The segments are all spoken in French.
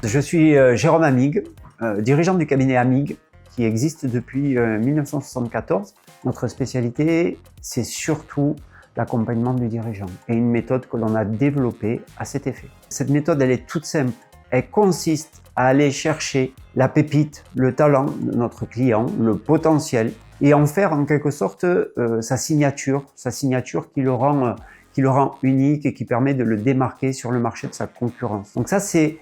Je suis Jérôme Amig, dirigeant du cabinet Amig, qui existe depuis 1974. Notre spécialité, c'est surtout l'accompagnement du dirigeant et une méthode que l'on a développée à cet effet. Cette méthode, elle est toute simple. Elle consiste à aller chercher la pépite, le talent de notre client, le potentiel, et en faire en quelque sorte sa signature qui le rend unique et qui permet de le démarquer sur le marché de sa concurrence. Donc ça, c'est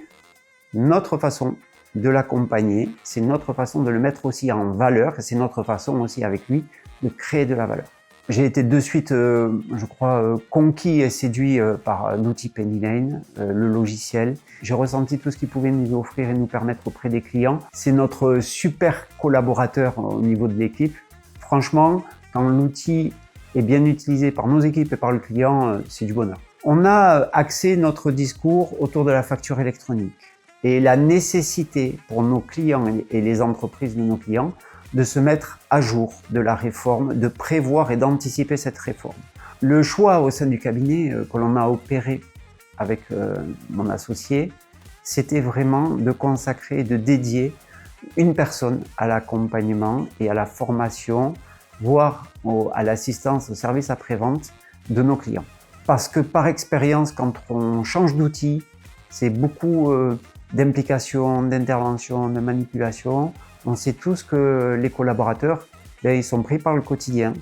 notre façon de l'accompagner, c'est notre façon de le mettre aussi en valeur, et c'est notre façon aussi avec lui de créer de la valeur. J'ai été de suite, je crois, conquis et séduit par l'outil Penny Lane, le logiciel. J'ai ressenti tout ce qu'il pouvait nous offrir et nous permettre auprès des clients. C'est notre super collaborateur au niveau de l'équipe. Franchement, quand l'outil est bien utilisé par nos équipes et par le client, c'est du bonheur. On a axé notre discours autour de la facture électronique et la nécessité pour nos clients et les entreprises de nos clients de se mettre à jour de la réforme, de prévoir et d'anticiper cette réforme. Le choix au sein du cabinet que l'on a opéré avec mon associé, c'était vraiment de consacrer, de dédier une personne à l'accompagnement et à la formation, voire à l'assistance au service après-vente de nos clients. Parce que par expérience, quand on change d'outil, c'est beaucoup d'implication, d'intervention, de manipulation. On sait tous que les collaborateurs, ils sont pris par le quotidien.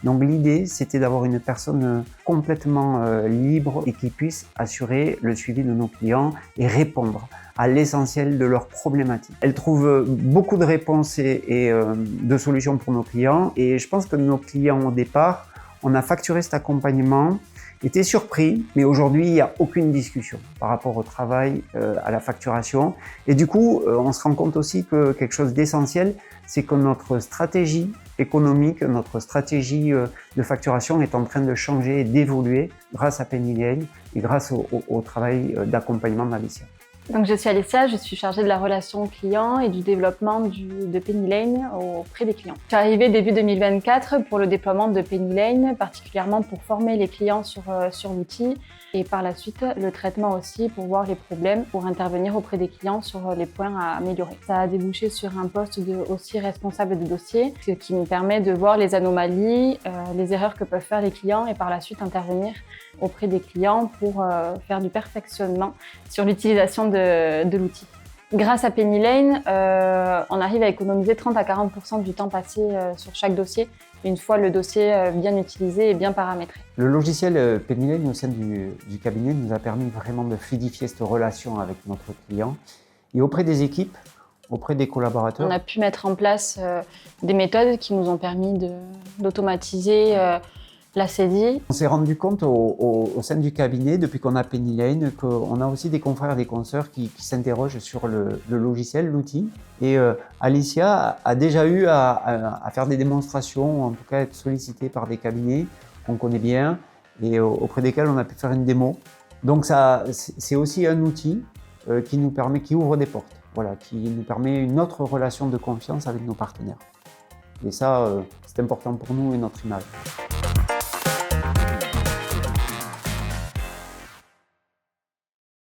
Donc l'idée, c'était d'avoir une personne complètement libre et qui puisse assurer le suivi de nos clients et répondre à l'essentiel de leurs problématiques. Elle trouve beaucoup de réponses et de solutions pour nos clients. Et je pense que nos clients, au départ, on a facturé cet accompagnement, étaient surpris, mais aujourd'hui, il n'y a aucune discussion par rapport au travail, à la facturation. Et du coup, on se rend compte aussi que quelque chose d'essentiel, c'est que notre stratégie économique, notre stratégie de facturation est en train de changer et d'évoluer grâce à Penny Lane et grâce au travail d'accompagnement d'Alicia. Donc je suis Alicia, je suis chargée de la relation client et du développement de Penny Lane auprès des clients. Je suis arrivée début 2024 pour le déploiement de Penny Lane, particulièrement pour former les clients sur l'outil et par la suite le traitement aussi pour voir les problèmes, pour intervenir auprès des clients sur les points à améliorer. Ça a débouché sur un poste aussi responsable de dossier, ce qui me permet de voir les anomalies, les erreurs que peuvent faire les clients et par la suite intervenir auprès des clients pour faire du perfectionnement sur l'utilisation de l'outil. Grâce à Penny Lane, on arrive à économiser 30 à 40% du temps passé sur chaque dossier, une fois le dossier bien utilisé et bien paramétré. Le logiciel Penny Lane au sein du cabinet nous a permis vraiment de fluidifier cette relation avec notre client et auprès des équipes, auprès des collaborateurs. On a pu mettre en place des méthodes qui nous ont permis d'automatiser la saisie. On s'est rendu compte au sein du cabinet, depuis qu'on a Penny Lane, qu'on a aussi des confrères et des consoeurs qui s'interrogent sur le logiciel, l'outil. Et Alicia a déjà eu à faire des démonstrations, en tout cas être sollicitée par des cabinets qu'on connaît bien et auprès desquels on a pu faire une démo. Donc c'est aussi un outil qui ouvre des portes, voilà, qui nous permet une autre relation de confiance avec nos partenaires. Et ça, c'est important pour nous et notre image.